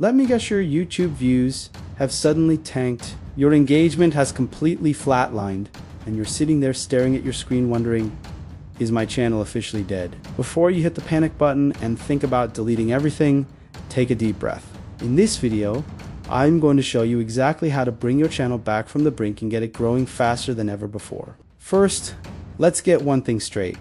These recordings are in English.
Let me guess, your YouTube views have suddenly tanked, your engagement has completely flatlined, and you're sitting there staring at your screen wondering, is my channel officially dead? Before you hit the panic button and think about deleting everything, take a deep breath. In this video, I'm going to show you exactly how to bring your channel back from the brink and get it growing faster than ever before. First, let's get one thing straight.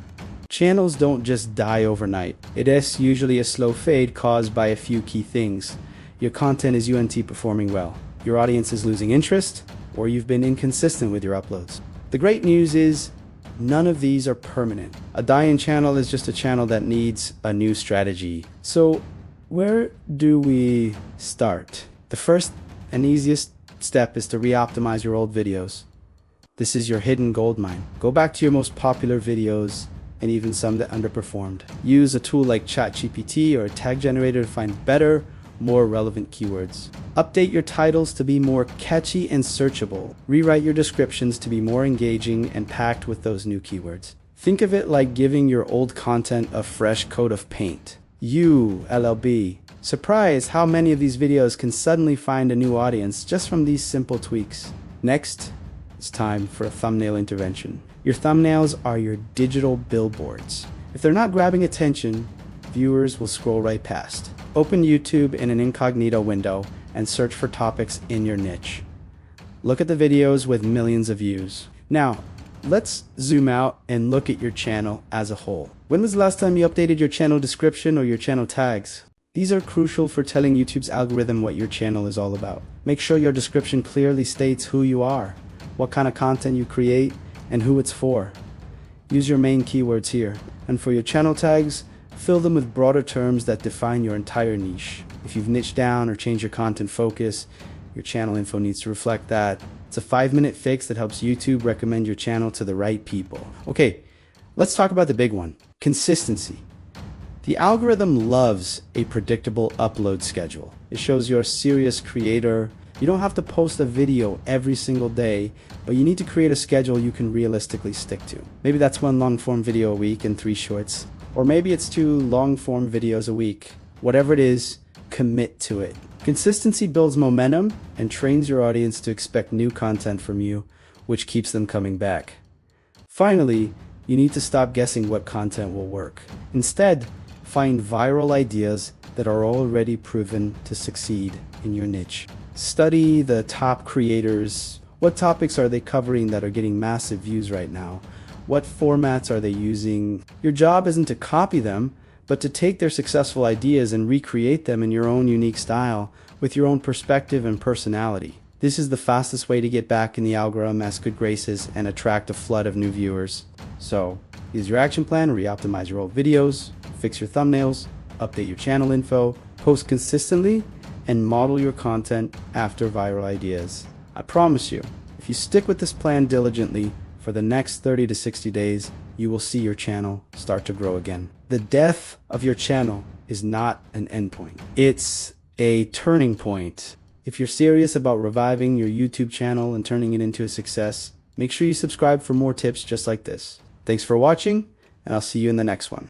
Channels don't just die overnight. It is usually a slow fade caused by a few key things. Your content is performing well, your audience is losing interest, or you've been inconsistent with your uploads. The great news is, none of these are permanent. A dying channel is just a channel that needs a new strategy. So, where do we start? The first and easiest step is to re-optimize your old videos. This is your hidden gold mine. Go back to your most popular videos and even some that underperformed. Use a tool like ChatGPT or a tag generator to find better, more relevant keywords. Update your titles to be more catchy and searchable. Rewrite your descriptions to be more engaging and packed with those new keywords. Think of it like giving your old content a fresh coat of paint. You, LLB. Surprise how many of these videos can suddenly find a new audience just from these simple tweaks. Next, it's time for a thumbnail intervention. Your thumbnails are your digital billboards. If they're not grabbing attention, viewers will scroll right past. Open YouTube in an incognito window and search for topics in your niche. Look at the videos with millions of views. Now, let's zoom out and look at your channel as a whole. When was the last time you updated your channel description or your channel tags? These are crucial for telling YouTube's algorithm what your channel is all about. Make sure your description clearly states who you are, what kind of content you create, and who it's for. Use your main keywords here. And for your channel tags, fill them with broader terms that define your entire niche. If you've niched down or changed your content focus, your channel info needs to reflect that. It's a 5-minute fix that helps YouTube recommend your channel to the right people. Okay, let's talk about the big one, consistency. The algorithm loves a predictable upload schedule. It shows you're a serious creator. You don't have to post a video every single day, but you need to create a schedule you can realistically stick to. Maybe that's 1 long-form video a week and 3 shorts. Or maybe it's 2 long-form videos a week. Whatever it is, commit to it. Consistency builds momentum and trains your audience to expect new content from you, which keeps them coming back. Finally, you need to stop guessing what content will work. Instead, find viral ideas that are already proven to succeed in your niche. Study the top creators. What topics are they covering that are getting massive views right now? What formats are they using? Your job isn't to copy them, but to take their successful ideas and recreate them in your own unique style with your own perspective and personality. This is the fastest way to get back in the algorithm's good graces and attract a flood of new viewers. So, use your action plan, re-optimize your old videos, fix your thumbnails, update your channel info, post consistently, and model your content after viral ideas. I promise you, if you stick with this plan diligently, for the next 30 to 60 days, you will see your channel start to grow again. The death of your channel is not an endpoint. It's a turning point. If you're serious about reviving your YouTube channel and turning it into a success, make sure you subscribe for more tips just like this. Thanks for watching, and I'll see you in the next one.